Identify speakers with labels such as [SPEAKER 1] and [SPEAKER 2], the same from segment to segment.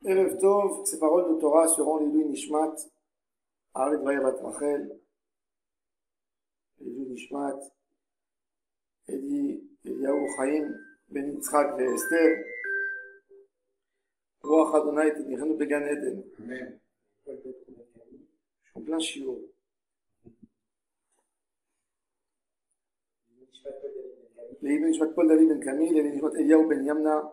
[SPEAKER 1] Erev Tov, ces paroles de Torah seront l'Ilui Nishmat, Arlet Vayavat Rachel, l'Ilui Nishmat, Eliyahu Chaim, Ben Yitzhak et Esther, Ruach Adonai Tenichenu Began Eden.
[SPEAKER 2] Amen.
[SPEAKER 1] Je suis en plein chiot. L'Ilui Nishmat Paul David Ben Kamil, l'Ilui Nishmat Eliyahu Ben Yamna,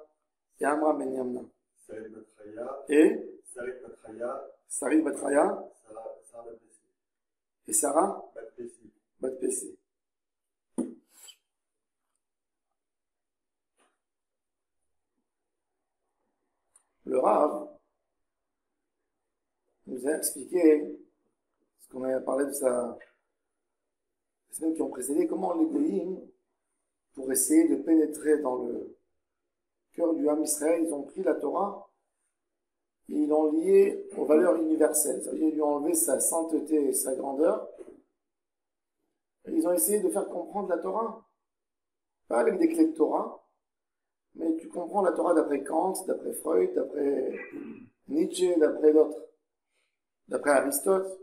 [SPEAKER 1] et Amram Ben Yamna.
[SPEAKER 2] Sarit Batraya,
[SPEAKER 1] Et
[SPEAKER 2] Sarit Batraya,
[SPEAKER 1] Sarit Batraya,
[SPEAKER 2] Sarah Batpessi.
[SPEAKER 1] et Sarah
[SPEAKER 2] Batpessi.
[SPEAKER 1] Batpessi. Le Rav nous a expliqué ce qu'on a parlé de ça les semaines qui ont précédé, comment les Goïms, pour essayer de pénétrer dans le cœur du Ham Israël, ils ont pris la Torah et ils l'ont liée aux valeurs universelles. C'est-à-dire, ils lui ont enlevé sa sainteté et sa grandeur. Et ils ont essayé de faire comprendre la Torah, pas avec des clés de Torah, mais tu comprends la Torah d'après Kant, d'après Freud, d'après Nietzsche, d'après d'autres, d'après Aristote.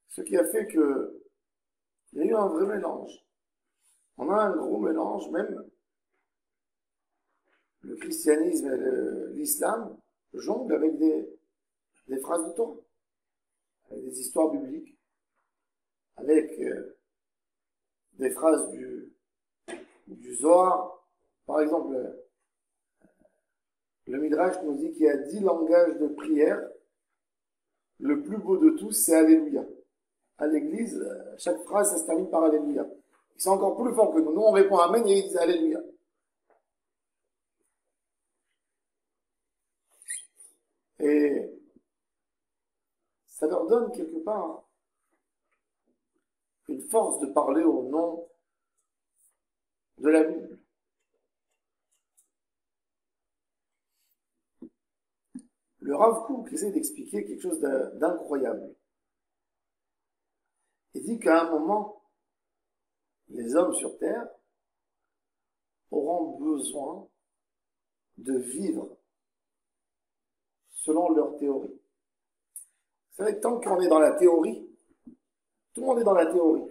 [SPEAKER 1] Ce qui a fait que il y a eu un vrai mélange. On a un gros mélange, même le christianisme et l'islam jonglent avec des phrases de Torah, avec des histoires bibliques, avec des phrases du Zohar. Par exemple, le Midrash nous dit qu'il y a 10 langages de prière. Le plus beau de tous, c'est Alléluia. À l'église, chaque phrase, ça se termine par Alléluia. Ils sont encore plus forts que nous. Nous, on répond Amen et ils disent Alléluia. Et ça leur donne quelque part une force de parler au nom de la Bible. Le Rav Kook essaie d'expliquer quelque chose d'incroyable. Il dit qu'à un moment, les hommes sur Terre auront besoin de vivre selon leur théorie. Vous savez, tant qu'on est dans la théorie, tout le monde est dans la théorie.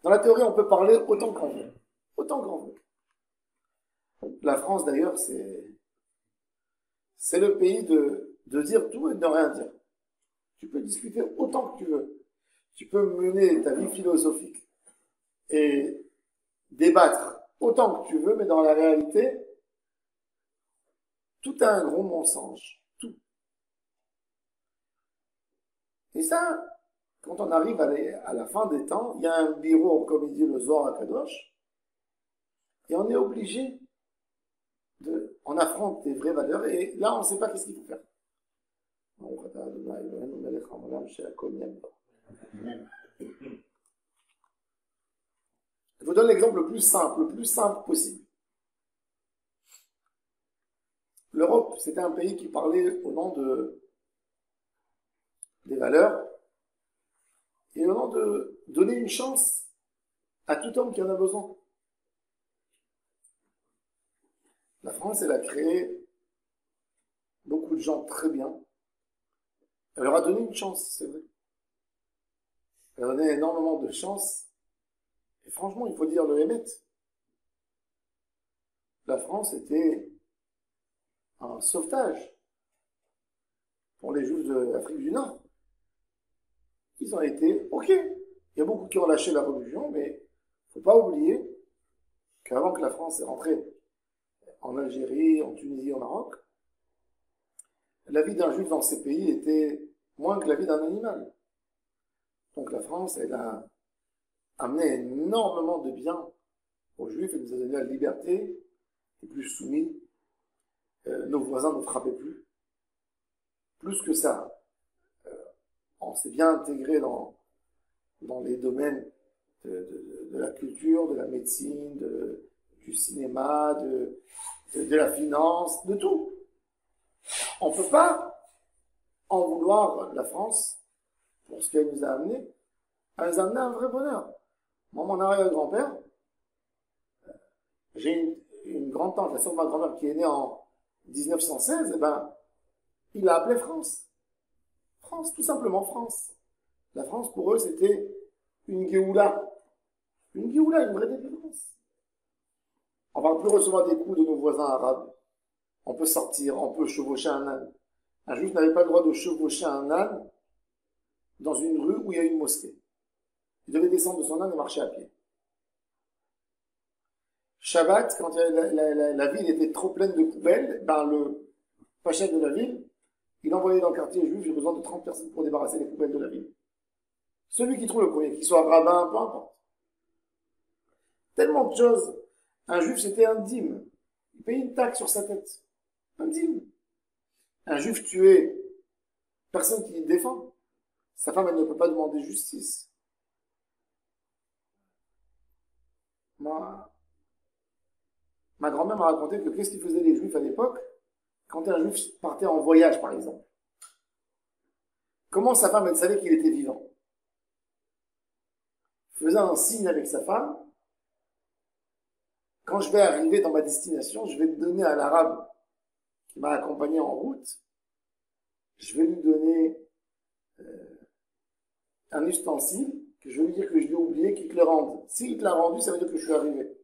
[SPEAKER 1] Dans la théorie, on peut parler autant qu'on veut. Autant qu'on veut. La France, d'ailleurs, c'est le pays de dire tout et de ne rien dire. Tu peux discuter autant que tu veux. Tu peux mener ta vie philosophique et débattre autant que tu veux, mais dans la réalité, tout a un gros mensonge. Tout. Et ça, quand on arrive à la fin des temps, il y a un bureau, comme il dit le Zohar HaKadosh, et on est obligé on affronte des vraies valeurs, et là, on ne sait pas qu'est-ce qu'il faut faire. Je vous donne l'exemple le plus simple possible. L'Europe, c'était un pays qui parlait au nom des valeurs et au nom de donner une chance à tout homme qui en a besoin. La France, elle a créé beaucoup de gens très bien. Elle leur a donné une chance, c'est vrai. Elle a donné énormément de chance. Et franchement, il faut dire le Hémet. La France était un sauvetage pour les Juifs de l'Afrique du Nord. Ils ont été OK. Il y a beaucoup qui ont lâché la religion, mais il ne faut pas oublier qu'avant que la France est rentrée en Algérie, en Tunisie, au Maroc, la vie d'un Juif dans ces pays était moins que la vie d'un animal. Donc la France, elle a amené énormément de biens aux Juifs, elle nous a donné la liberté, et plus soumis, nos voisins ne frappaient plus. Plus que ça, on s'est bien intégré dans les domaines de la culture, de la médecine, du cinéma, de la finance, de tout. On ne peut pas en vouloir la France pour ce qu'elle nous a amené. Elle nous a amené un vrai bonheur. Moi, mon arrière-grand-père, j'ai une grande-tante, la sœur de ma grand-mère, qui est née en 1916, eh ben, il l'a appelée France. France, tout simplement France. La France, pour eux, c'était une Géoula. Une vraie délivrance. On va plus recevoir des coups de nos voisins arabes. On peut sortir, on peut chevaucher un âne. Un juif n'avait pas le droit de chevaucher un âne dans une rue où il y a une mosquée. Il devait descendre de son âne et marcher à pied. Shabbat, quand la ville était trop pleine de poubelles, ben le pacha de la ville, il envoyait dans le quartier juif, j'ai besoin de 30 personnes pour débarrasser les poubelles de la ville. Celui qui trouve le premier, qu'il soit rabbin, peu importe. Tellement de choses. Un juif, c'était un dîme. Il payait une taxe sur sa tête. Un dîme. Un juif tué, personne qui le défend. Sa femme, elle ne peut pas demander justice. Ma grand-mère m'a raconté que qu'est-ce qu'ils faisaient les juifs à l'époque quand un juif partait en voyage, par exemple. Comment sa femme, elle savait qu'il était vivant? Il faisait un signe avec sa femme. Quand je vais arriver dans ma destination, je vais donner à l'arabe qui m'a accompagné en route, je vais lui donner un ustensile que je vais lui dire que je l'ai oublié, qu'il te le rende. S'il te l'a rendu, ça veut dire que je suis arrivé.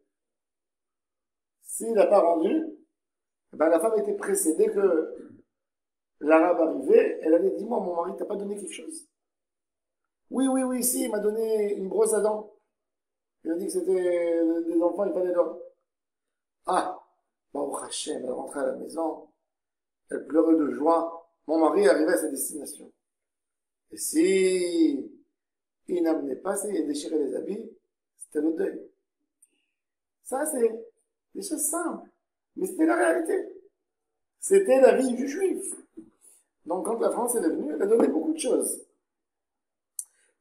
[SPEAKER 1] S'il n'a pas rendu, ben la femme était pressée. Dès que l'arabe arrivait, elle allait dire, dis-moi, mon mari t'a pas donné quelque chose? Oui, si, il m'a donné une brosse à dents. Il a dit que c'était des enfants, il fallait leur... Ah, bon, Hachem, elle rentrait à la maison, elle pleurait de joie. Mon mari arrivait à sa destination. Et si il n'amenait pas, il déchirait les habits, c'était le deuil. Ça, c'est des choses simples. Mais c'était la réalité. C'était la vie du juif. Donc, quand la France est venue, elle a donné beaucoup de choses.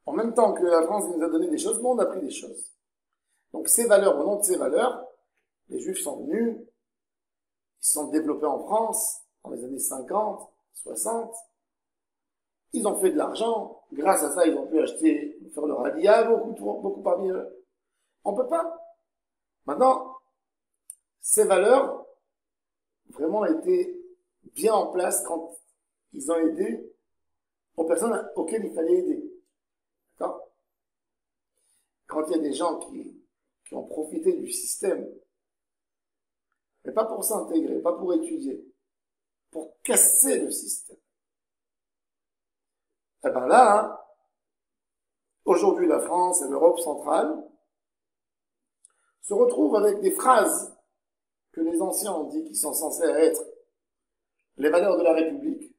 [SPEAKER 1] En même temps que la France nous a donné des choses, nous, on a pris des choses. Donc, ces valeurs, au nom de ces valeurs, les juifs sont venus, ils se sont développés en France, dans les années 50, 60. Ils ont fait de l'argent. Grâce à ça, ils ont pu acheter, faire leur aliyah, beaucoup parmi eux. On peut pas. Maintenant, ces valeurs, vraiment étaient bien en place quand ils ont aidé aux personnes auxquelles il fallait aider. D'accord? Quand il y a des gens qui ont profité du système, mais pas pour s'intégrer, pas pour étudier, pour casser le système. Eh ben là, aujourd'hui la France et l'Europe centrale se retrouvent avec des phrases que les anciens ont dit qui sont censées être les valeurs de la République.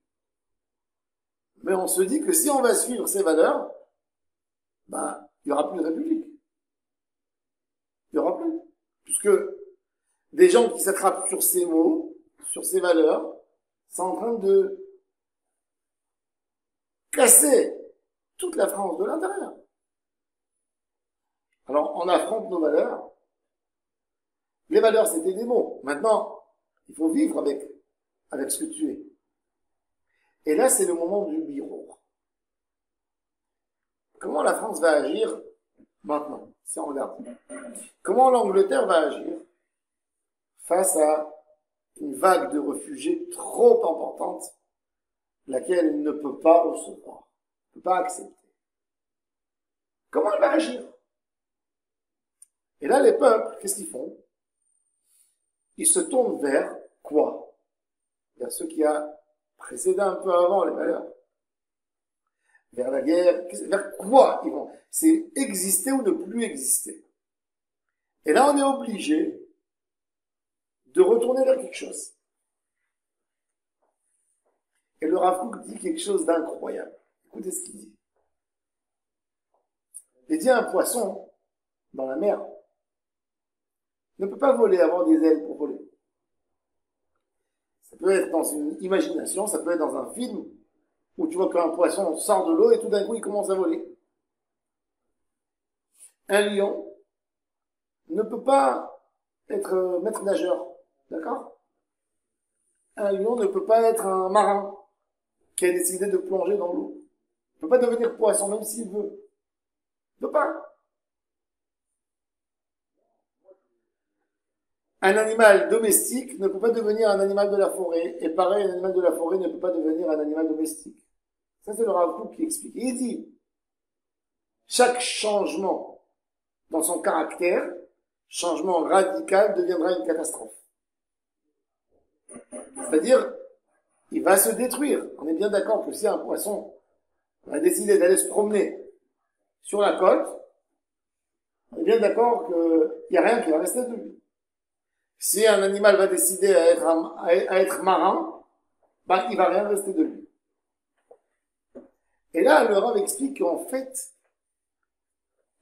[SPEAKER 1] Mais on se dit que si on va suivre ces valeurs, ben, il n'y aura plus de République. Il n'y aura plus. Puisque des gens qui s'attrapent sur ces mots, sur ces valeurs, sont en train de casser toute la France de l'intérieur. Alors, on affronte nos valeurs. Les valeurs, c'était des mots. Maintenant, il faut vivre avec ce que tu es. Et là, c'est le moment du bureau. Comment la France va agir maintenant, si on regarde? Comment l'Angleterre va agir face à une vague de réfugiés trop importante, laquelle elle ne peut pas recevoir, ne peut pas accepter? Comment elle va agir? Et là, les peuples, qu'est-ce qu'ils font? Ils se tournent vers quoi? Vers ce qui a précédé un peu avant les valeurs. Vers la guerre. Vers quoi ils vont? C'est exister ou ne plus exister. Et là, on est obligé de retourner vers quelque chose. Et le Rav Kook dit quelque chose d'incroyable. Écoutez ce qu'il dit. Il dit un poisson dans la mer ne peut pas voler, avoir des ailes pour voler. Ça peut être dans une imagination, ça peut être dans un film, où tu vois qu'un poisson sort de l'eau et tout d'un coup il commence à voler. Un lion ne peut pas être maître nageur, d'accord? Un lion ne peut pas être un marin qui a décidé de plonger dans l'eau. Il ne peut pas devenir poisson même s'il veut. Il ne peut pas. un animal domestique ne peut pas devenir un animal de la forêt, et pareil, un animal de la forêt ne peut pas devenir un animal domestique. Ça, c'est le Rav Kook qui explique. Il dit, chaque changement dans son caractère, changement radical, deviendra une catastrophe. C'est-à-dire, il va se détruire. On est bien d'accord que si un poisson a décidé d'aller se promener sur la côte, on est bien d'accord qu'il n'y a rien qui va rester de lui. Si un animal va décider à être marin, bah, il va rien rester de lui. Et là, le Rav explique qu'en fait,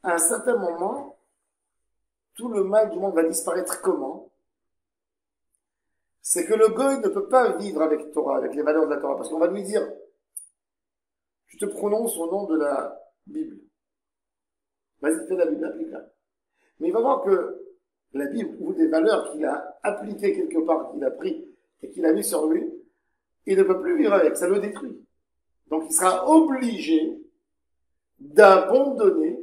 [SPEAKER 1] à un certain moment, tout le mal du monde va disparaître comment? C'est que le goy ne peut pas vivre avec Torah, avec les valeurs de la Torah, parce qu'on va lui dire, tu te prononces au nom de la Bible. Vas-y, fais la Bible, applique-la. Mais il va voir que la Bible, ou des valeurs qu'il a appliquées quelque part, qu'il a pris, et qu'il a mis sur lui, il ne peut plus vivre avec, ça le détruit. Donc il sera obligé d'abandonner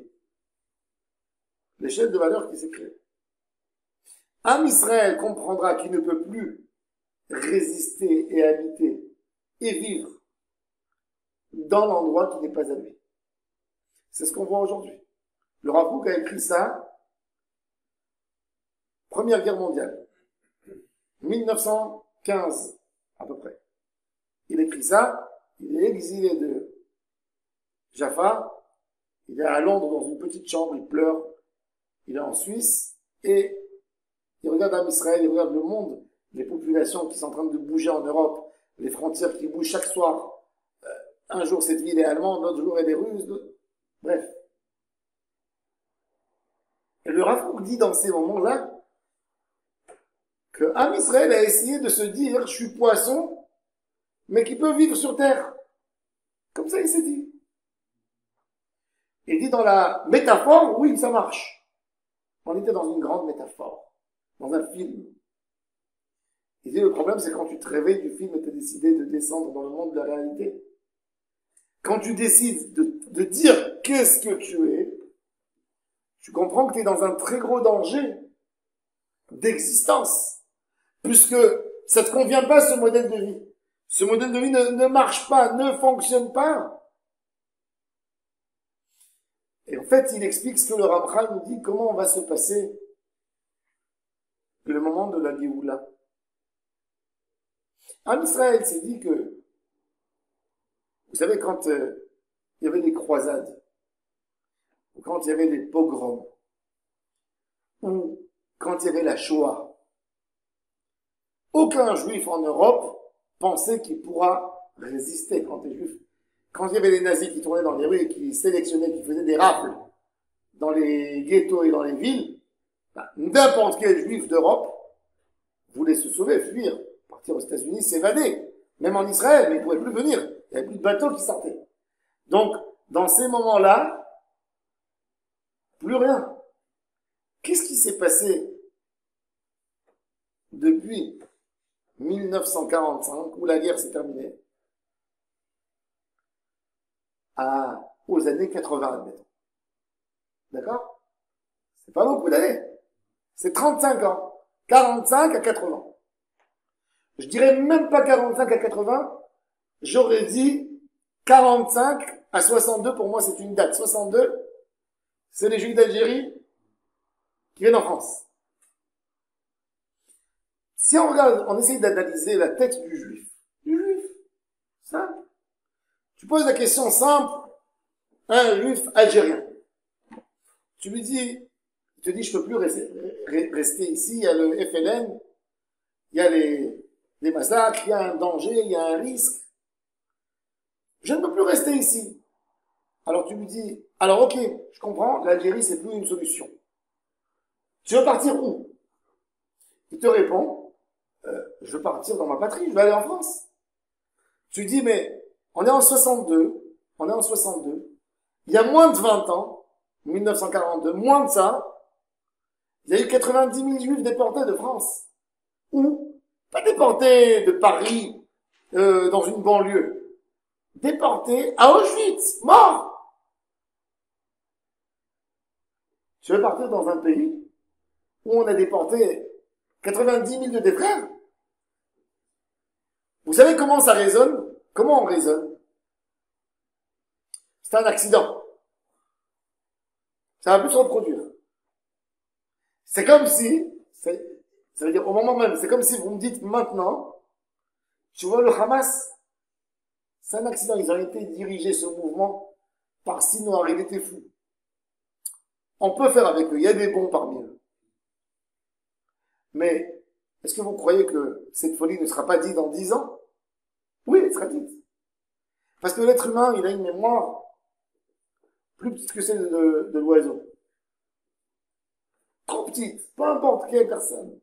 [SPEAKER 1] l'échelle de valeurs qui s'est créée. Am Israël comprendra qu'il ne peut plus résister et habiter et vivre dans l'endroit qui n'est pas à lui. C'est ce qu'on voit aujourd'hui. Le Rav Kook a écrit ça, Première Guerre mondiale, 1915 à peu près. Il écrit ça, il est exilé de Jaffa, il est à Londres dans une petite chambre, il pleure, il est en Suisse, et il regarde Am Israël, il regarde le monde, les populations qui sont en train de bouger en Europe, les frontières qui bougent chaque soir. Un jour cette ville est allemande, l'autre jour elle est russe, bref. Et le Rav Kook dit dans ces moments-là que Am Israël a essayé de se dire, je suis poisson, mais qui peut vivre sur terre. Comme ça il s'est dit. Il dit dans la métaphore, oui, ça marche. On était dans une grande métaphore, dans un film. Il dit, le problème, c'est quand tu te réveilles du film et tu as décidé de descendre dans le monde de la réalité. Quand tu décides de dire qu'est-ce que tu es, tu comprends que tu es dans un très gros danger d'existence. Puisque ça ne te convient pas, ce modèle de vie. Ce modèle de vie ne marche pas, ne fonctionne pas. Et en fait, il explique ce que le Ramchal nous dit, comment va se passer le moment de la Géoula. Am Israël s'est dit que, vous savez, quand il y avait des croisades, ou quand il y avait des pogroms, ou quand il y avait la Shoah, aucun juif en Europe pensait qu'il pourra résister quand il est juif. Quand il y avait les nazis qui tournaient dans les rues et qui sélectionnaient, qui faisaient des rafles dans les ghettos et dans les villes, n'importe quel juif d'Europe voulait se sauver, fuir, partir aux États-Unis, s'évader. Même en Israël, mais il ne pouvait plus venir. Il n'y avait plus de bateaux qui sortaient. Donc, dans ces moments-là, plus rien. Qu'est-ce qui s'est passé depuis 1945, où la guerre s'est terminée, aux années 80, admettons. D'accord? C'est pas beaucoup d'années. C'est 35 ans. 45 à 80. Je dirais même pas 45 à 80. J'aurais dit 45 à 62. Pour moi, c'est une date. 62, c'est les Juifs d'Algérie qui viennent en France. Si on regarde, on essaye d'analyser la tête du juif. Simple. Tu poses la question simple à un juif algérien. Tu lui dis, il te dit, je peux plus rester ici, il y a le FLN, il y a les massacres, il y a un danger, il y a un risque. Je ne peux plus rester ici. Alors tu lui dis, alors ok, je comprends, l'Algérie c'est plus une solution. Tu veux partir où? Il te répond, je veux partir dans ma patrie, je veux aller en France. Tu dis, mais on est en 62, il y a moins de 20 ans, 1942, moins de ça, il y a eu 90 000 juifs déportés de France. Ou, pas déportés de Paris, dans une banlieue, déportés à Auschwitz, morts. Tu veux partir dans un pays où on a déporté 90 000 de tes frères. Vous savez comment ça résonne? Comment on raisonne? C'est un accident. Ça va plus se reproduire. C'est comme si, ça veut dire au moment même, c'est comme si vous me dites maintenant, tu vois le Hamas, c'est un accident, ils ont été dirigés ce mouvement par Sinwar, il était fou. On peut faire avec eux, il y a des bons parmi eux. Mais, est-ce que vous croyez que cette folie ne sera pas dite dans 10 ans? Oui, elle sera dite. Parce que l'être humain, il a une mémoire plus petite que celle de l'oiseau. Trop petite, peu importe quelle personne.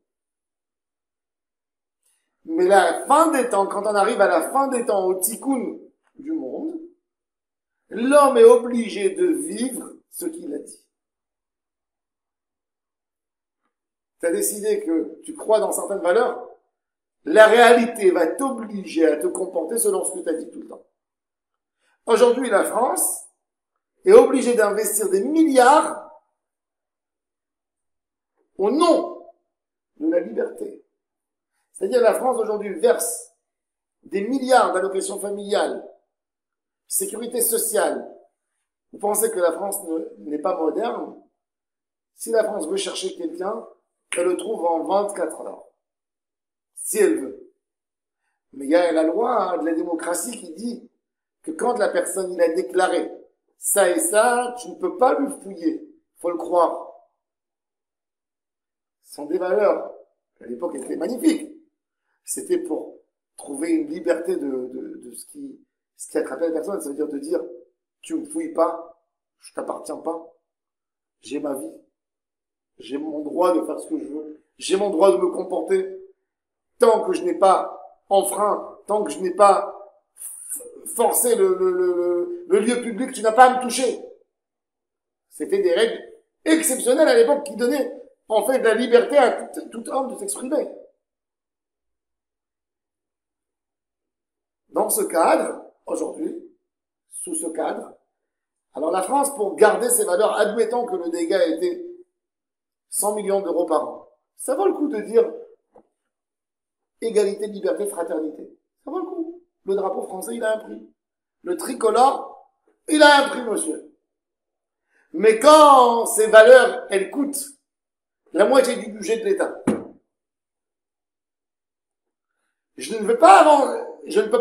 [SPEAKER 1] Mais la fin des temps, quand on arrive à la fin des temps, au tikkun du monde, l'homme est obligé de vivre ce qu'il a dit. Tu as décidé que tu crois dans certaines valeurs, la réalité va t'obliger à te comporter selon ce que tu as dit tout le temps. Aujourd'hui, la France est obligée d'investir des milliards au nom de la liberté. C'est-à-dire la France aujourd'hui verse des milliards d'allocations familiales, sécurité sociale. Vous pensez que la France n'est pas moderne? Si la France veut chercher quelqu'un, elle le trouve en 24 heures. Si elle veut. Mais il y a la loi de la démocratie qui dit que quand la personne il a déclaré ça et ça, tu ne peux pas lui fouiller. Faut le croire. Ce sont des valeurs. À l'époque, elles étaient magnifiques. C'était pour trouver une liberté de ce qui attrapait la personne. Ça veut dire de dire, tu me fouilles pas, je t'appartiens pas, j'ai ma vie, j'ai mon droit de faire ce que je veux, j'ai mon droit de me comporter, tant que je n'ai pas enfreint, tant que je n'ai pas forcé le lieu public, tu n'as pas à me toucher. C'était des règles exceptionnelles à l'époque qui donnaient, en fait, la liberté à tout homme de s'exprimer. Dans ce cadre, aujourd'hui, sous ce cadre, alors la France, pour garder ses valeurs, admettons que le dégât était 100 millions d'euros par an, ça vaut le coup de dire égalité, liberté, fraternité. Ça vaut le coup. Le drapeau français, il a un prix. Le tricolore, il a un prix, monsieur. Mais quand ces valeurs, elles coûtent la moitié du budget de l'État, je ne peux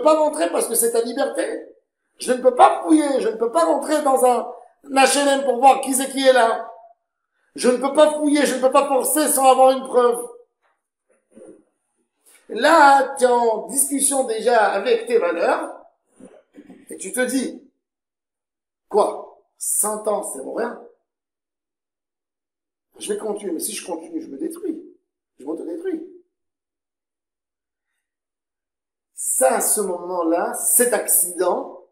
[SPEAKER 1] pas rentrer parce que c'est ta liberté. Je ne peux pas fouiller, je ne peux pas rentrer dans un HLM pour voir qui c'est qui est là. Je ne peux pas fouiller, je ne peux pas forcer sans avoir une preuve. Là, tu es en discussion déjà avec tes valeurs, et tu te dis, quoi, 100 ans, c'est bon rien. Je vais continuer, mais si je continue, je me détruis. Je m'auto-détruis. Ça, à ce moment-là, cet accident,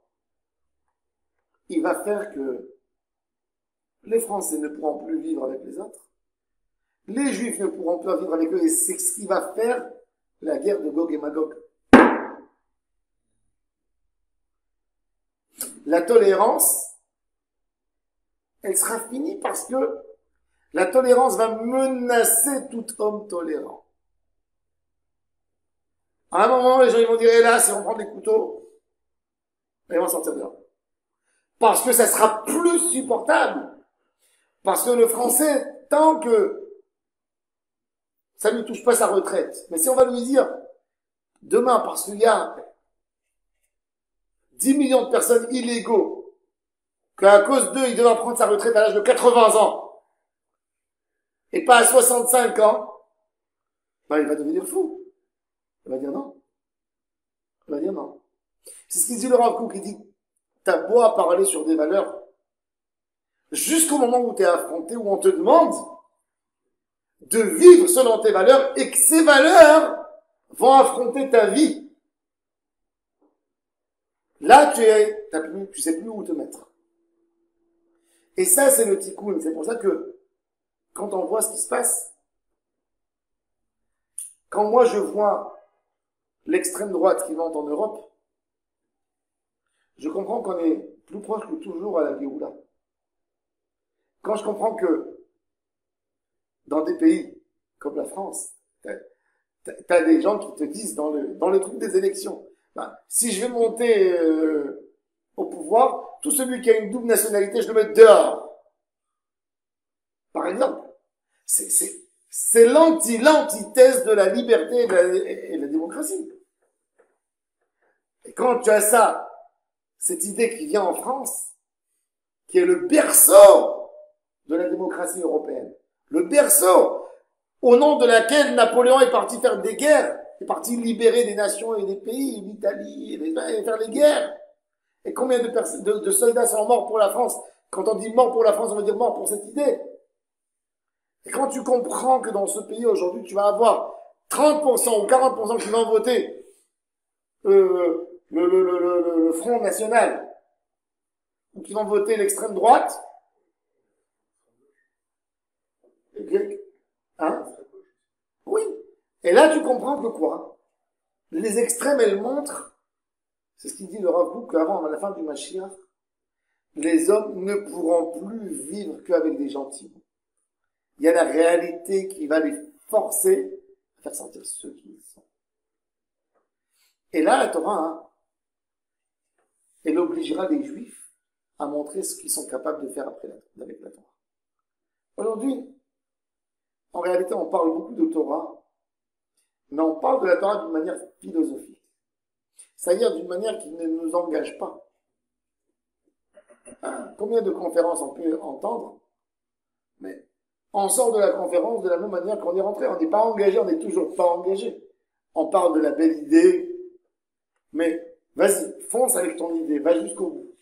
[SPEAKER 1] il va faire que les Français ne pourront plus vivre avec les autres. Les Juifs ne pourront plus vivre avec eux, et c'est ce qui va faire la guerre de Gog et Magog. La tolérance, elle sera finie parce que la tolérance va menacer tout homme tolérant. À un moment, les gens ils vont dire, hélas, ils vont prendre des couteaux, et ils vont sortir dehors. Parce que ça sera plus supportable. Parce que le Français, tant que ça ne touche pas sa retraite, mais si on va lui dire, demain, parce qu'il y a 10 millions de personnes illégaux, qu'à cause d'eux, il devra prendre sa retraite à l'âge de 80 ans, et pas à 65 ans, ben, il va devenir fou. Il va dire non. Il va dire non. C'est ce qu'il dit le Rav Kook, il dit, t'as beau à parler sur des valeurs, jusqu'au moment où t'es affronté, où on te demande de vivre selon tes valeurs, et que ces valeurs vont affronter ta vie. Là, tu sais plus où te mettre. Et ça, c'est le tikkun. C'est pour ça que, quand on voit ce qui se passe, quand moi je vois l'extrême droite qui monte en Europe, je comprends qu'on est plus proche que toujours à la Géoula. Quand je comprends que, dans des pays comme la France, T'as des gens qui te disent dans le truc des élections, ben, si je vais monter au pouvoir, tout celui qui a une double nationalité, je le mets dehors. Par exemple. C'est l'antithèse de la liberté et de la démocratie. Et quand tu as ça, cette idée qui vient en France, qui est le berceau de la démocratie européenne, le berceau au nom de laquelle Napoléon est parti faire des guerres, est parti libérer des nations et des pays, l'Italie, et faire les guerres. Et combien de soldats sont morts pour la France? Quand on dit mort pour la France, on veut dire mort pour cette idée. Et quand tu comprends que dans ce pays aujourd'hui, tu vas avoir 30% ou 40% qui vont voter le Front National, ou qui vont voter l'extrême droite, hein? Oui. Et là, tu comprends que quoi? Les extrêmes, elles montrent, c'est ce qu'il dit le Rav Kook, qu'avant, à la fin du Mashiach, les hommes ne pourront plus vivre qu'avec des gentils. Il y a la réalité qui va les forcer à faire sentir ceux qui sont. Et là, la Torah, hein, elle obligera les Juifs à montrer ce qu'ils sont capables de faire avec la Torah. Aujourd'hui, en réalité, on parle beaucoup de Torah, mais on parle de la Torah d'une manière philosophique. C'est-à-dire d'une manière qui ne nous engage pas. Combien de conférences on peut entendre, mais on sort de la conférence de la même manière qu'on est rentré. On n'est pas engagé, on n'est toujours pas engagé. On parle de la belle idée, mais vas-y, fonce avec ton idée, va jusqu'au bout.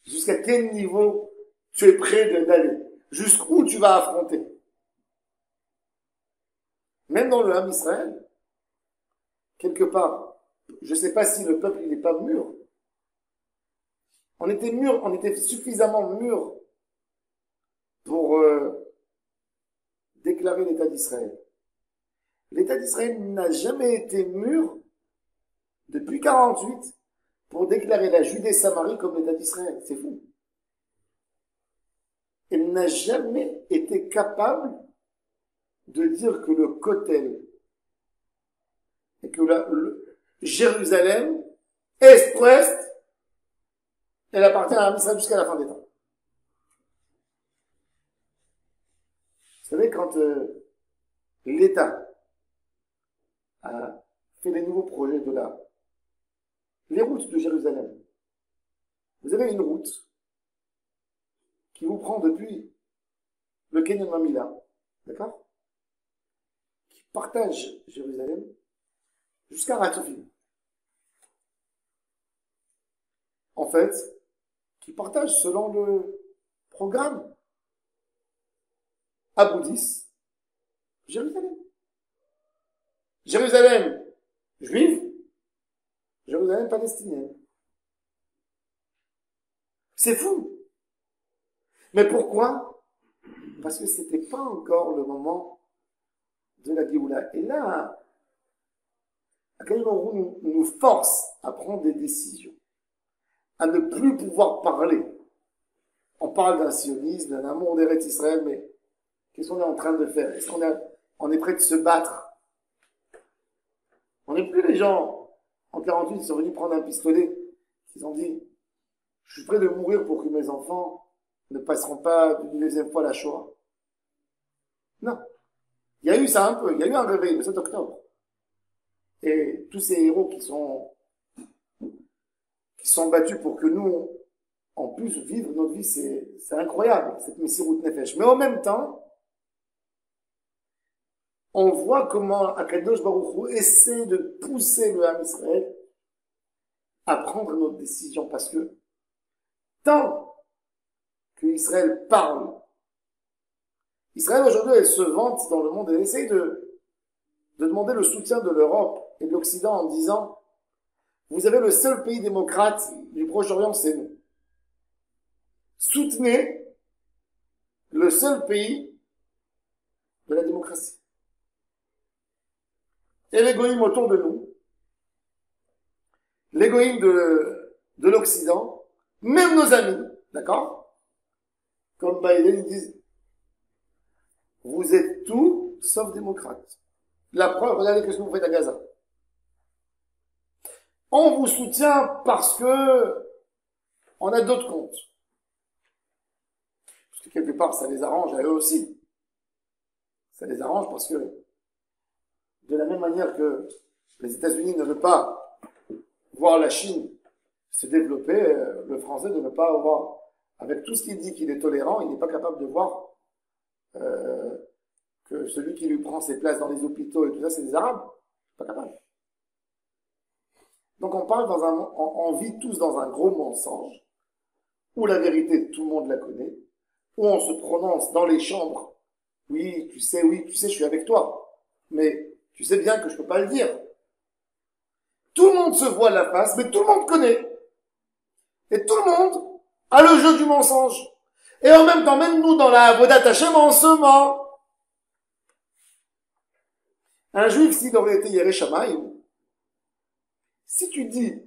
[SPEAKER 1] Jusqu'à quel niveau tu es prêt d'aller? Jusqu'où tu vas affronter? Même dans le Ham Israël, quelque part, je ne sais pas si le peuple n'est pas mûr. On était suffisamment mûr pour déclarer l'État d'Israël. L'État d'Israël n'a jamais été mûr depuis 48 pour déclarer la Judée-Samarie comme l'État d'Israël. C'est fou. Elle n'a jamais été capable de dire que le Kotel et que Jérusalem, Est-Ouest, elle appartient à Israël jusqu'à la fin des temps. Vous savez, quand l'État a fait les nouveaux projets de les routes de Jérusalem, vous avez une route qui vous prend depuis le Kenyon Mamila, d'accord? Qui partage Jérusalem jusqu'à Ratzofim. En fait, qui partage selon le programme Aboudis, Jérusalem. Jérusalem juive, Jérusalem palestinienne. C'est fou. Mais pourquoi? Parce que c'était pas encore le moment de la Géoula. Et là, à quel moment nous force à prendre des décisions, à ne plus pouvoir parler. On parle d'un sionisme, d'un amour d'Eretz Israël, mais qu'est-ce qu'on est en train de faire? Est-ce on est prêt de se battre? On n'est plus les gens, en 48, ils sont venus prendre un pistolet. Ils ont dit, je suis prêt de mourir pour que mes enfants ne passeront pas d'une deuxième fois la Shoah. Non. Il y a eu ça un peu. Il y a eu un réveil le 7 octobre. Et tous ces héros qui sont battus pour que nous, on puisse vivre notre vie, c'est incroyable, cette Messirut Nefesh. Mais en même temps, on voit comment Akadosh Baruch Hu essaie de pousser le Ham Israël à prendre notre décision, parce que tant que Israël parle, Israël aujourd'hui, elle se vante dans le monde, elle essaie de demander le soutien de l'Europe et de l'Occident en disant, vous avez le seul pays démocrate du Proche-Orient, c'est nous. Soutenez le seul pays de la démocratie. Et l'égoïme autour de nous, l'égoïme de l'Occident, même nos amis, d'accord? Comme Biden, ils disent, vous êtes tout sauf démocrate. La preuve, regardez ce que vous faites à Gaza. On vous soutient parce que on a d'autres comptes. Parce que quelque part, ça les arrange à eux aussi. Ça les arrange parce que, de la même manière que les États-Unis ne veulent pas voir la Chine se développer, le Français ne veut pas avoir, avec tout ce qu'il dit qu'il est tolérant, il n'est pas capable de voir que celui qui lui prend ses places dans les hôpitaux et tout ça, c'est des Arabes. Pas capable. Donc on parle on vit tous dans un gros mensonge, où la vérité, tout le monde la connaît, où on se prononce dans les chambres. Oui, tu sais, je suis avec toi. Mais tu sais bien que je peux pas le dire. Tout le monde se voit la face, mais tout le monde connaît. Et tout le monde a le jeu du mensonge. Et en même temps, même nous, dans la Avodat Hashem, on se ment. Un juif, s'il aurait été Yerei Shamayim, si tu dis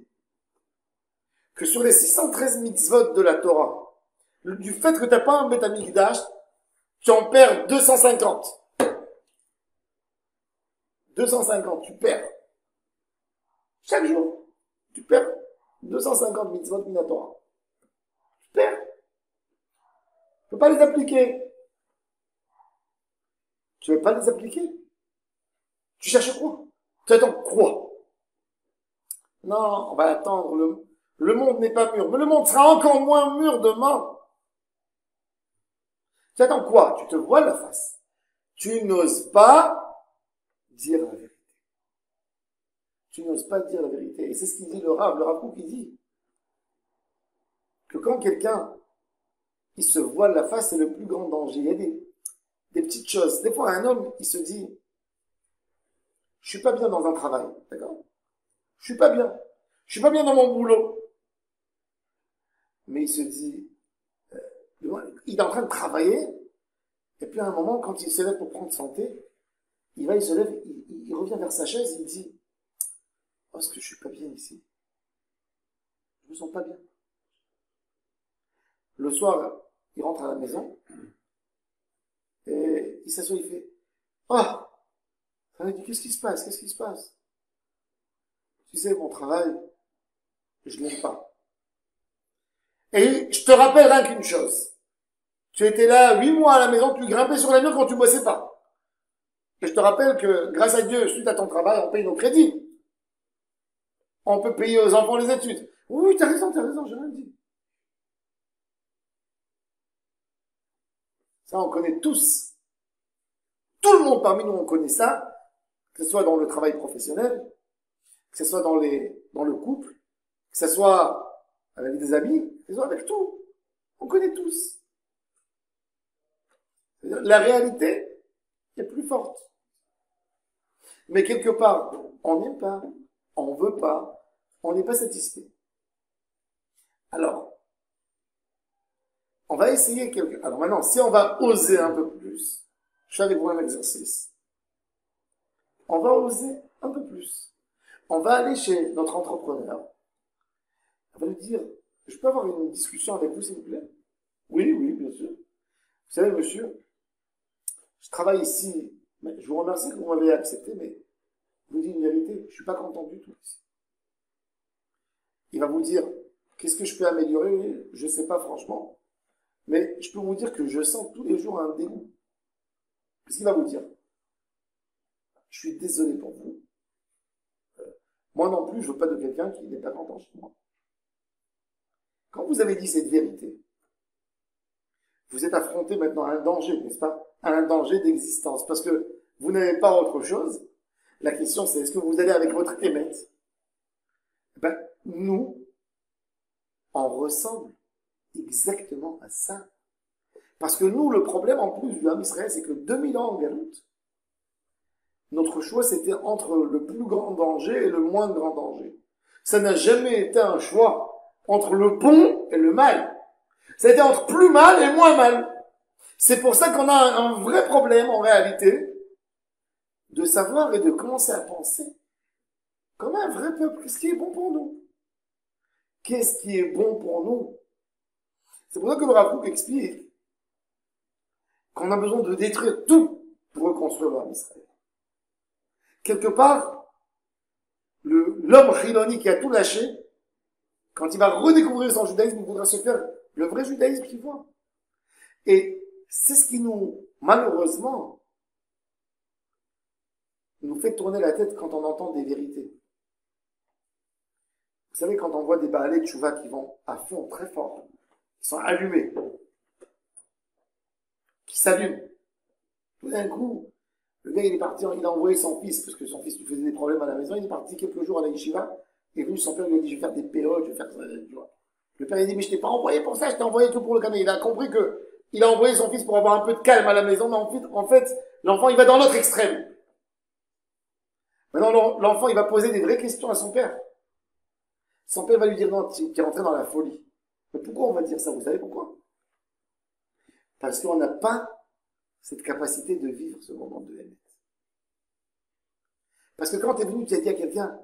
[SPEAKER 1] que sur les 613 mitzvot de la Torah, du fait que tu n'as pas un Beth Amikdash, tu en perds 250. 250, tu perds. Chaque jour, tu perds 250 mitzvot de la Torah. Tu perds. Tu ne peux pas les appliquer. Tu ne veux pas les appliquer. Tu cherches quoi? Tu attends quoi? Non, on va attendre. Le monde n'est pas mûr. Mais le monde sera encore moins mûr demain. Tu attends quoi? Tu te vois la face. Tu n'oses pas dire la vérité. Tu n'oses pas dire la vérité. Et c'est ce qu'il dit le Rav Kook, il dit que quand quelqu'un, il se voile la face, c'est le plus grand danger. Il y a des petites choses. Des fois, un homme, il se dit, je suis pas bien dans un travail, d'accord? Je suis pas bien. Je suis pas bien dans mon boulot. Mais il se dit, il est en train de travailler, et puis à un moment, quand il se lève pour prendre santé, il se lève, il revient vers sa chaise, il dit, oh, est-ce que je suis pas bien ici? Je me sens pas bien. Le soir, il rentre à la maison, et il s'assoit, il fait, oh! Ça lui dit, qu'est-ce qui se passe? Qu'est-ce qui se passe? Tu sais, mon travail, je l'aime pas. Et je te rappelle rien qu'une chose. Tu étais là 8 mois à la maison, tu grimpais sur l'avion quand tu bossais pas. Et je te rappelle que, grâce à Dieu, suite à ton travail, on paye nos crédits. On peut payer aux enfants les études. Oui, t'as raison, j'ai rien dit. Ça, on connaît tous. Tout le monde parmi nous, on connaît ça. Que ce soit dans le travail professionnel, que ce soit dans le couple, que ce soit avec des amis, que ce soit avec tout. On connaît tous. La réalité est plus forte. Mais quelque part, on n'aime pas, on veut pas, on n'est pas satisfait. Alors, on va essayer Alors maintenant, si on va oser un peu plus, je fais avec vous un exercice. On va oser un peu plus. On va aller chez notre entrepreneur. On va lui dire, je peux avoir une discussion avec vous, s'il vous plaît? Oui, bien sûr. Vous savez, monsieur, je travaille ici, mais je vous remercie que vous m'avez accepté, mais je vous dis une vérité, je suis pas content du tout ici. Il va vous dire, qu'est-ce que je peux améliorer? Je sais pas franchement, mais je peux vous dire que je sens tous les jours un dégoût. Qu'est-ce qu'il va vous dire? Je suis désolé pour vous. Moi non plus, je veux pas de quelqu'un qui n'est pas content chez moi. Quand vous avez dit cette vérité, vous êtes affronté maintenant à un danger, n'est-ce pas? À un danger d'existence, parce que vous n'avez pas autre chose. La question, c'est est-ce que vous allez avec votre émette? Nous, on ressemble exactement à ça. Parce que nous, le problème en plus du Ham Israël, c'est que 2000 ans en galoute, notre choix, c'était entre le plus grand danger et le moins grand danger. Ça n'a jamais été un choix entre le bon et le mal. Ça a été entre plus mal et moins mal. C'est pour ça qu'on a un vrai problème, en réalité, de savoir et de commencer à penser comme un vrai peuple. Qu'est-ce qui est bon pour nous? Qu'est-ce qui est bon pour nous? C'est pour ça que le Rav Kook explique qu'on a besoin de détruire tout pour reconstruire le Ham Israël. quelque part, l'homme chiloni qui a tout lâché, quand il va redécouvrir son judaïsme, il voudra se faire le vrai judaïsme qu'il voit. Et c'est ce qui nous, malheureusement, nous fait tourner la tête quand on entend des vérités. Vous savez, quand on voit des Baalei Tchouva qui vont à fond, très fort, qui sont allumés, qui s'allument, tout d'un coup, le gars, il est parti, il a envoyé son fils, parce que son fils lui faisait des problèmes à la maison, il est parti quelques jours à la yeshiva, et venu, son père lui a dit, je vais faire des PO, je vais faire ça, tu vois. Le père, il a dit, mais je t'ai pas envoyé pour ça, je t'ai envoyé que pour le caméra. Il a compris que, il a envoyé son fils pour avoir un peu de calme à la maison, mais en fait, l'enfant, il va dans l'autre extrême. Maintenant, l'enfant, il va poser des vraies questions à son père. Son père va lui dire, non, tu es rentré dans la folie. Mais pourquoi on va dire ça? Vous savez pourquoi? Parce qu'on n'a pas cette capacité de vivre ce moment de Hémet. Parce que quand tu es venu, tu as dit à quelqu'un,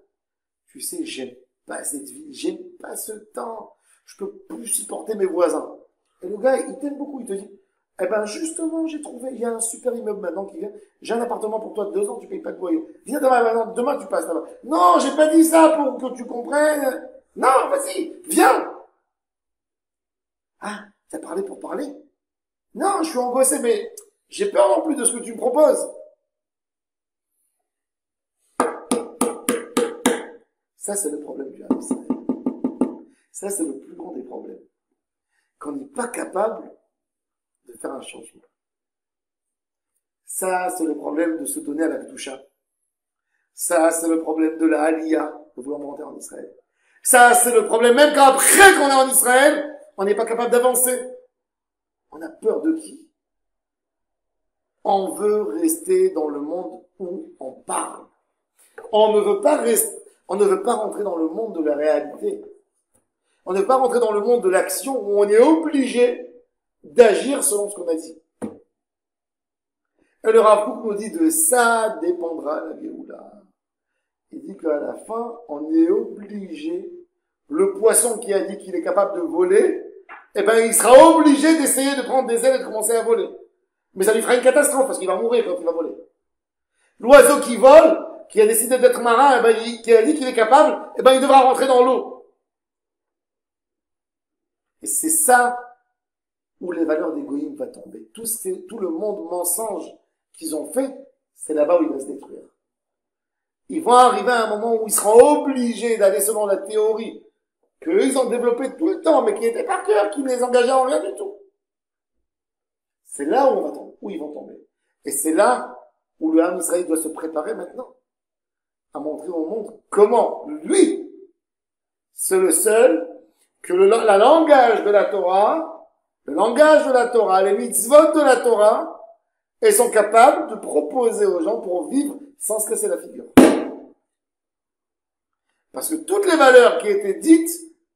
[SPEAKER 1] tu sais, j'aime pas cette vie, j'aime pas ce temps, je peux plus supporter mes voisins. Et le gars, il t'aime beaucoup, il te dit, eh ben justement, j'ai trouvé, il y a un super immeuble maintenant qui vient, j'ai un appartement pour toi de 2 ans, tu payes pas de loyer. Viens demain tu passes là-bas. Non, j'ai pas dit ça pour que tu comprennes. Non, vas-y, viens. Ah, t'as parlé pour parler? Non, je suis angoissé, mais j'ai peur non plus de ce que tu me proposes. Ça, c'est le problème du Ham Israël. Ça, c'est le plus grand des problèmes. Qu'on n'est pas capable de faire un changement. Ça, c'est le problème de se donner à la Kedusha. Ça, c'est le problème de la Aliyah, de vouloir monter en Israël. Ça, c'est le problème, même qu'après qu'on est en Israël, on n'est pas capable d'avancer. On a peur de qui? On veut rester dans le monde où on parle. On ne veut pas rentrer dans le monde de la réalité. On ne veut pas rentrer dans le monde de l'action où on est obligé d'agir selon ce qu'on a dit. Et le Rav Kook nous dit de ça dépendra la Géoula. Il dit qu'à la fin, on est obligé, le poisson qui a dit qu'il est capable de voler, eh ben, il sera obligé d'essayer de prendre des ailes et de commencer à voler. Mais ça lui fera une catastrophe parce qu'il va mourir quand il va voler. L'oiseau qui vole, qui a décidé d'être marin, eh ben, qui a dit qu'il est capable, eh ben, il devra rentrer dans l'eau. Et c'est ça où les valeurs des goïms vont tomber. Tout le monde mensonge qu'ils ont fait, c'est là-bas où il va se détruire. Ils vont arriver à un moment où ils seront obligés d'aller selon la théorie qu'eux, ils ont développé tout le temps, mais qui était par cœur, qui ne les engageait en rien du tout. C'est là où, où ils vont tomber. Et c'est là où le Ham Israël doit se préparer maintenant à montrer au monde comment, lui, c'est le seul que le langage de la Torah, les mitzvot de la Torah, et sont capables de proposer aux gens pour vivre sans se casser la figure. Parce que toutes les valeurs qui étaient dites,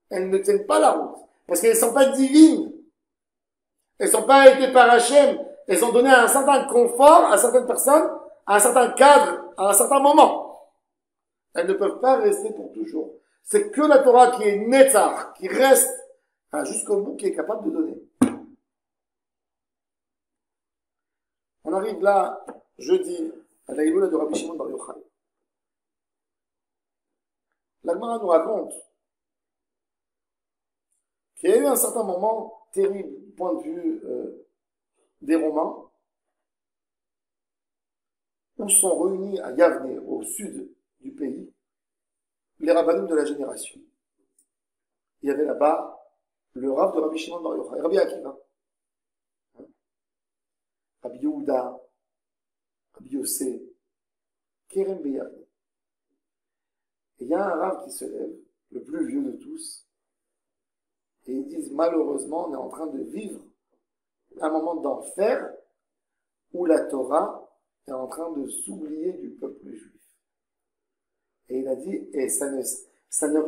[SPEAKER 1] elles ne tiennent pas la route. Parce qu'elles ne sont pas divines. Elles ne sont pas été par Hachem. Elles ont donné un certain confort à certaines personnes, à un certain cadre, à un certain moment. Elles ne peuvent pas rester pour toujours. C'est que la Torah qui est netzach, qui reste jusqu'au bout, qui est capable de donner. On arrive là, jeudi, à la Iloula de Rabbi Shimon Bar Yochai. La Gemara nous raconte qu'il y a eu un certain moment terrible du point de vue des Romains, où sont réunis à Yavne, au sud du pays, les rabbanim de la génération. Il y avait là-bas le Rav de Rabbi Shimon Bar Yochai, Rabbi Akiva, Rabbi Yehuda, Rabbi Yossé, Kerem Beyavne. Et il y a un Rav qui se lève, le plus vieux de tous, et ils disent, malheureusement, on est en train de vivre un moment d'enfer où la Torah est en train de s'oublier du peuple juif. Et il a dit, et ça ne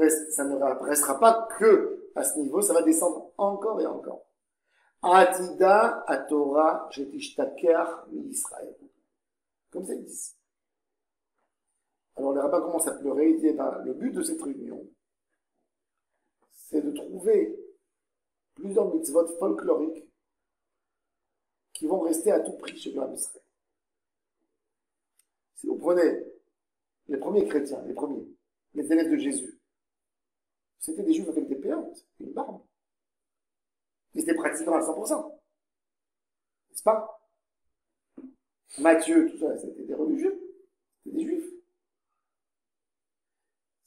[SPEAKER 1] restera pas que à ce niveau, ça va descendre encore et encore. Atida à Torah jetishtaker mi-Israël. Comme ça ils disent. Alors les rabbins commencent à pleurer, ils disent, le but de cette réunion, c'est de trouver plusieurs mitzvot folkloriques qui vont rester à tout prix chez le Ham Israël. Si vous prenez les premiers chrétiens, les élèves de Jésus, c'était des juifs avec des péantes, une barbe. Ils étaient pratiquants à 100%. N'est-ce pas? Matthieu, tout ça, c'était des religieux, c'était des juifs.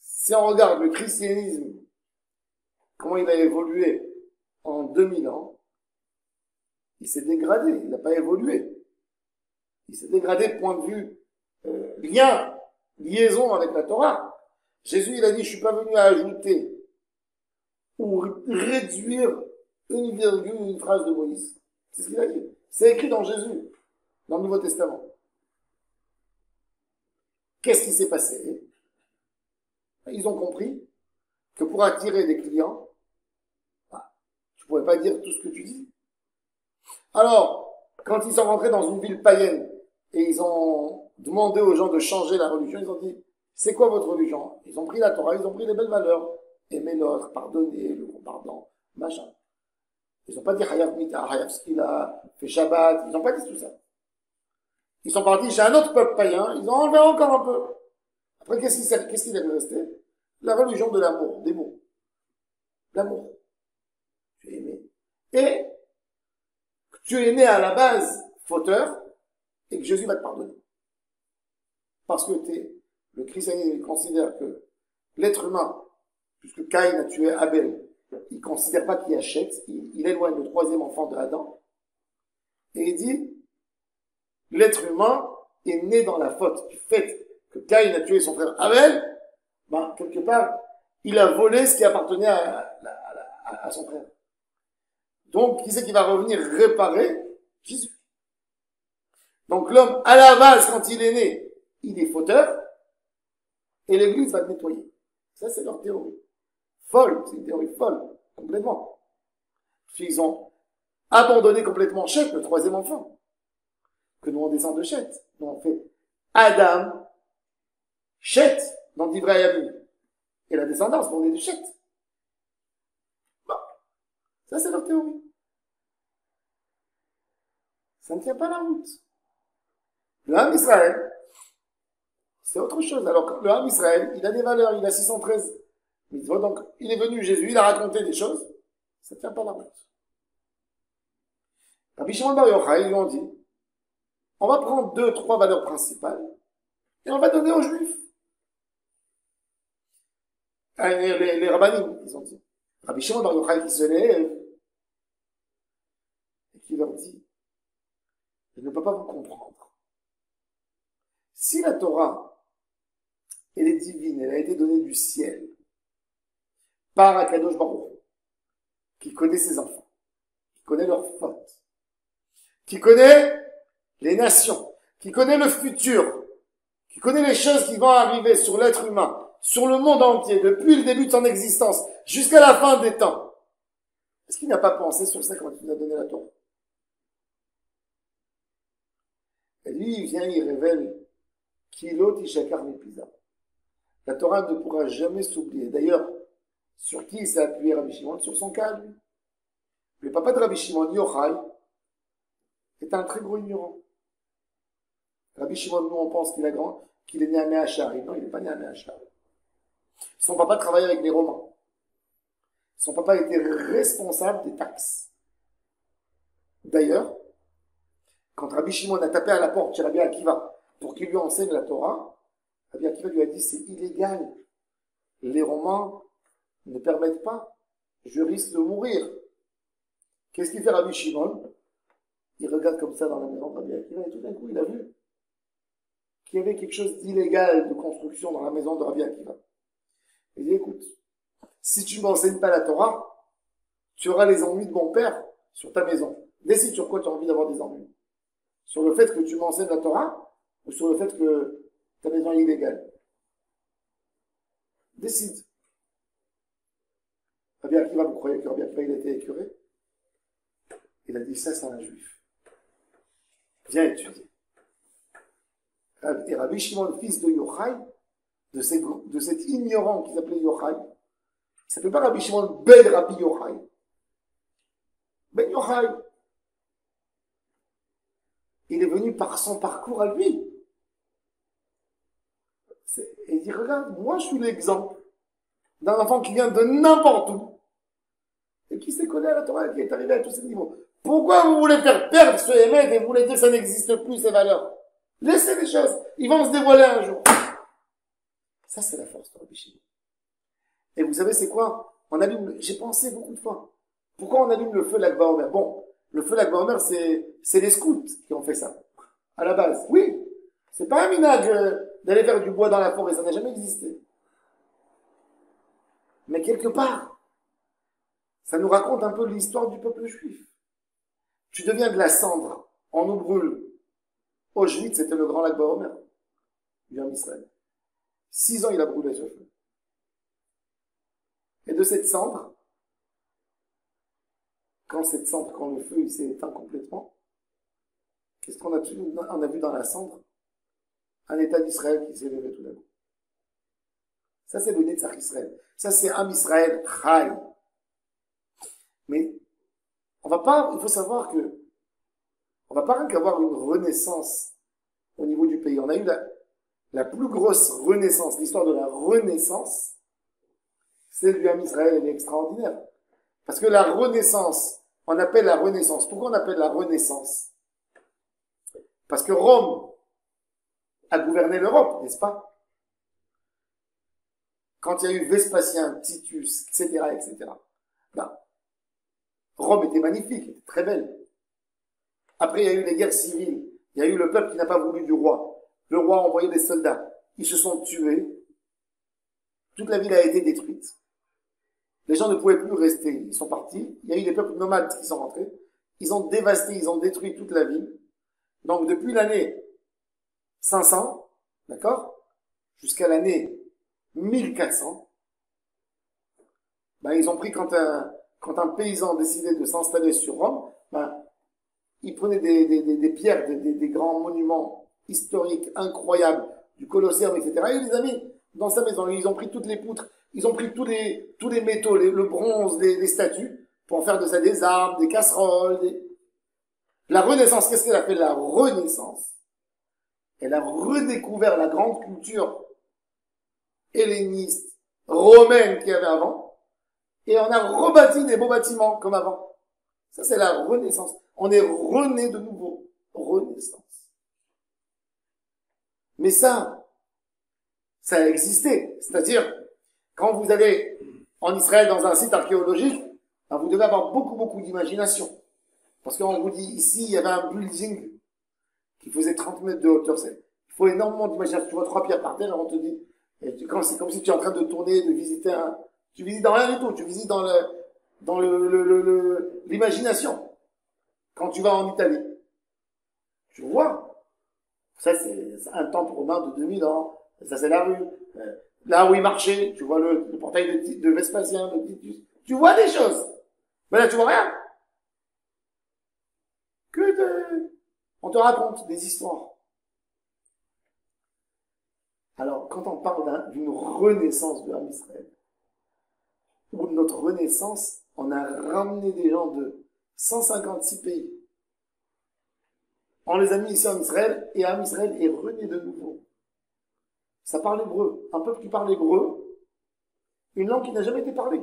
[SPEAKER 1] Si on regarde le christianisme, comment il a évolué en 2000 ans, il s'est dégradé, il n'a pas évolué. Il s'est dégradé point de vue liaison avec la Torah. Jésus, il a dit, je suis pas venu à ajouter ou réduire une virgule, une phrase de Moïse. C'est ce qu'il a dit. C'est écrit dans Jésus, dans le Nouveau Testament. Qu'est-ce qui s'est passé? Ils ont compris que pour attirer des clients, tu ne pouvais pas dire tout ce que tu dis. Alors, quand ils sont rentrés dans une ville païenne et ils ont demandé aux gens de changer la religion, ils ont dit, c'est quoi votre religion? Ils ont pris la Torah, ils ont pris les belles valeurs. Aimer l'autre, pardonner, le pardon, machin. Ils n'ont pas dit Hayav Mita, Hayav Skila, fait Shabbat, ils n'ont pas dit tout ça. Ils sont partis chez un autre peuple païen, ils ont enlevé encore un peu. Après, qu'est-ce qu'il est resté? La religion de l'amour, des mots. L'amour. Tu es aimé. Et tu es né à la base fauteur et que Jésus va te pardonner. Parce que le christianisme considère que l'être humain, puisque Caïn a tué Abel, il ne considère pas qu'il achète, il éloigne le troisième enfant de Adam, et il dit, l'être humain est né dans la faute du fait que Caïn a tué son frère Abel, quelque part, il a volé ce qui appartenait à son frère. Donc, qui c'est qui va revenir réparer? Jésus. Donc l'homme, à la base, quand il est né, il est fauteur, et l'Église va le nettoyer. Ça, c'est leur théorie. Folle, c'est une théorie folle, complètement. Ils ont abandonné complètement Chet, le troisième enfant, que nous on descend de Chet. Nous on fait Adam, Chet, dans Divrei Hayamim. Et la descendance, on est de Chet. Bon. Ça, c'est leur théorie. Ça ne tient pas la route. Le Ham Israël, c'est autre chose. Alors, le Ham Israël, il a des valeurs, il a 613 mitzvot, donc il est venu Jésus, il a raconté des choses, ça ne tient pas la route. Rabbi Shimon Bar Yochai, ils lui ont dit, on va prendre 2-3 valeurs principales, et on va donner aux Juifs. Les rabbinim, ils ont dit. Rabbi Shimon Bar Yochai qui se lève, et qui leur dit, je ne peux pas vous comprendre. Si la Torah, elle est divine, elle a été donnée du ciel, par Akadosh Baruch Hu, qui connaît ses enfants, qui connaît leurs fautes, qui connaît les nations, qui connaît le futur, qui connaît les choses qui vont arriver sur l'être humain, sur le monde entier, depuis le début de son existence, jusqu'à la fin des temps. Est-ce qu'il n'a pas pensé sur ça quand il nous a donné la Torah? Et lui, il vient, il révèle Kilo Tishakar Mipisa. La Torah ne pourra jamais s'oublier. D'ailleurs, sur qui s'est appuyé Rabbi Shimon? Sur son cas, lui. Le papa de Rabbi Shimon, Yochai, est un très gros ignorant. Rabbi Shimon, nous, on pense qu'il est né à Meachari. Non, il n'est pas né à Meachari. Son papa travaillait avec les Romains. Son papa était responsable des taxes. D'ailleurs, quand Rabbi Shimon a tapé à la porte chez Rabbi Akiva pour qu'il lui enseigne la Torah, Rabbi Akiva lui a dit, c'est illégal. Les Romains ne permettent pas. Je risque de mourir. Qu'est-ce qu'il fait Rabbi Shimon? Il regarde comme ça dans la maison de Rabbi Akiva et tout d'un coup, il a vu qu'il y avait quelque chose d'illégal de construction dans la maison de Rabbi Akiva. Il dit, écoute, si tu ne m'enseignes pas la Torah, tu auras les ennuis de mon père sur ta maison. Décide sur quoi tu as envie d'avoir des ennuis. Sur le fait que tu m'enseignes la Torah ou sur le fait que ta maison est illégale. Décide. Rabbi Akiva, vous croyez que Rabbi Akiva, il a été écuré? Il a dit, ça, c'est un juif. Viens étudier. Et Rabbi Shimon, le fils de Yochai, de cet ignorant qui s'appelait Yochai, il ne s'appelait pas Rabbi Shimon ben Rabbi Yochai. Ben Yochai. Il est venu par son parcours à lui. Et il dit, regarde, moi je suis l'exemple d'un enfant qui vient de n'importe où et qui s'est collé à la Torah et qui est arrivé à tous ces niveaux. Pourquoi vous voulez faire perdre ce Hémet et vous voulez dire que ça n'existe plus, ces valeurs? Laissez les choses, ils vont se dévoiler un jour. Ça, c'est la force de Rabbi Shimon. Et vous savez, c'est quoi? J'ai pensé beaucoup de fois. Pourquoi on allume le feu Lag BaOmer? Bon, le feu Lag BaOmer, c'est les scouts qui ont fait ça. À la base. Oui. C'est pas un minage d'aller faire du bois dans la forêt. Ça n'a jamais existé. Mais quelque part, ça nous raconte un peu l'histoire du peuple juif. Tu deviens de la cendre. On nous brûle. Auschwitz, c'était le grand Lag BaOmer. Du Ham Israël. 6 ans, il a brûlé ce feu. Et de cette cendre, quand le feu il s'est éteint complètement, qu'est-ce qu'on a vu dans la cendre? Un État d'Israël qui s'est levé tout d'un coup. Ça, c'est le Netzach Israël. Ça, c'est Am Israël Chai. Mais, il faut savoir que, on va pas rien qu'avoir une renaissance au niveau du pays. On a eu la plus grosse renaissance, l'histoire de la renaissance, c'est du Ham Israël, elle est extraordinaire. Parce que la renaissance, on appelle la renaissance. Pourquoi on appelle la renaissance? Parce que Rome a gouverné l'Europe, n'est-ce pas? Quand il y a eu Vespasien, Titus, etc., etc. Ben, Rome était magnifique, était très belle. Après, il y a eu les guerres civiles. Il y a eu le peuple qui n'a pas voulu du roi. Le roi a envoyé des soldats. Ils se sont tués. Toute la ville a été détruite. Les gens ne pouvaient plus rester. Ils sont partis. Il y a eu des peuples nomades qui sont rentrés. Ils ont dévasté, ils ont détruit toute la ville. Donc, depuis l'année 500, d'accord, jusqu'à l'année 1400, ben, ils ont pris quand un paysan décidait de s'installer sur Rome, ben, il prenait des pierres, des grands monuments historiques incroyables, du Colosseum, etc. Et il les a mis dans sa maison. Ils ont pris toutes les poutres, ils ont pris tous les métaux, le bronze, les statues, pour en faire de ça des armes, des casseroles. La Renaissance, qu'est-ce qu'elle a fait? La Renaissance. Elle a redécouvert la grande culture helléniste, romaine qu'il y avait avant, et on a rebâti des beaux bâtiments comme avant. Ça, c'est la Renaissance. On est rené de nouveau. Renaissance. Mais ça a existé. C'est-à-dire, quand vous allez en Israël dans un site archéologique, ben vous devez avoir beaucoup, beaucoup d'imagination. Parce qu'on vous dit, ici, il y avait un building qui faisait 30 mètres de hauteur. Il faut énormément d'imagination. Tu vois 3 pierres par terre, et on te dit, c'est comme si tu es en train de tourner, de visiter tu visites dans rien du tout, tu visites dans l'imagination. Quand tu vas en Italie, tu vois, ça c'est un temple romain de 2000 ans, ça c'est la rue, là où il marchait, tu vois le portail de Vespasien, de Titus, tu vois des choses, mais là tu vois rien. On te raconte des histoires. Alors, quand on parle d'une renaissance de Ham Israël, ou de notre renaissance, on a ramené des gens de 156 pays. On les a mis ici en Israël, et Ham Israël est rené de nouveau. Ça parle hébreu. Un peuple qui parle hébreu, une langue qui n'a jamais été parlée.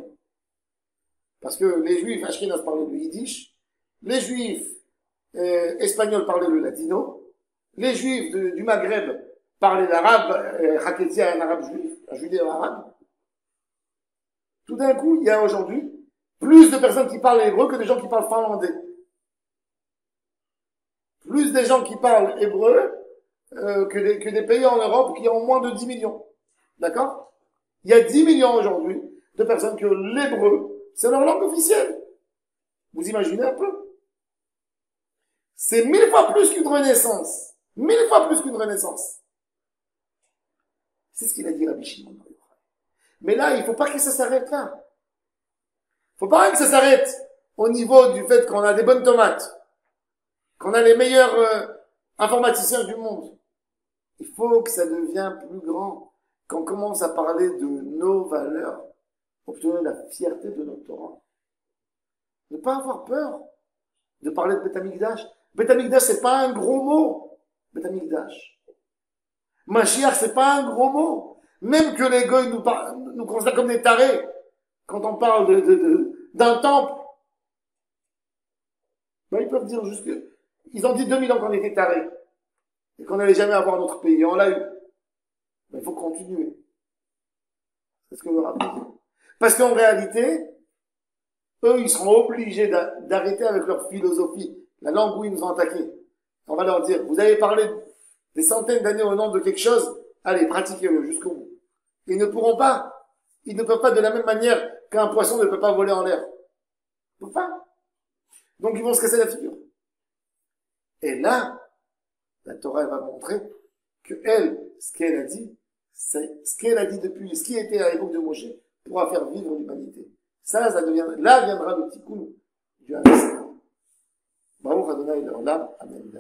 [SPEAKER 1] Parce que les juifs ashkénazes parlaient le yiddish, les juifs espagnols parlaient le latino, les juifs du Maghreb parlaient l'arabe, Haketia, un arabe juif, un judéo-arabe. Tout d'un coup, il y a aujourd'hui plus de personnes qui parlent hébreu que des gens qui parlent finlandais. Plus des gens qui parlent hébreu que des pays en Europe qui ont moins de 10 millions. D'accord? Il y a 10 millions aujourd'hui de personnes que l'hébreu, c'est leur langue officielle. Vous imaginez un peu? C'est 1000 fois plus qu'une renaissance. 1000 fois plus qu'une renaissance. C'est ce qu'il a dit Rabbi Shimon. Mais là, il ne faut pas que ça s'arrête là. Il ne faut pas que ça s'arrête au niveau du fait qu'on a des bonnes tomates, qu'on a les meilleurs informaticiens du monde. Il faut que ça devienne plus grand, qu'on commence à parler de nos valeurs, obtenir la fierté de notre Torah. Ne pas avoir peur de parler de Beth Amikdash. Beth Amikdash, c'est pas un gros mot. Beth Amikdash. Mashiach, c'est pas un gros mot. Même que les goïs nous considèrent comme des tarés. Quand on parle d'un temple, ben, ils peuvent dire juste que, ils ont dit 2000 ans qu'on était tarés. Et qu'on n'allait jamais avoir notre pays. Et on l'a eu. Ben, il faut continuer. C'est ce que le rappelle. Parce qu'en réalité, eux, ils seront obligés d'arrêter avec leur philosophie, la langue où ils nous ont attaqués. On va leur dire, vous avez parlé des centaines d'années au nom de quelque chose, allez, pratiquez-le jusqu'au bout. Ils ne pourront pas. Ils ne peuvent pas de la même manière qu'un poisson ne peut pas voler en l'air. Ils ne peuvent pas. Donc ils vont se casser la figure. Et là, la Torah elle va montrer que elle, ce qu'elle a dit, c'est ce qu'elle a dit depuis, ce qui était à l'époque de Moshe, pourra faire vivre l'humanité. Ça devient, là viendra le tikkun du Hamas. Baruch Adonai l'Olam, Amen.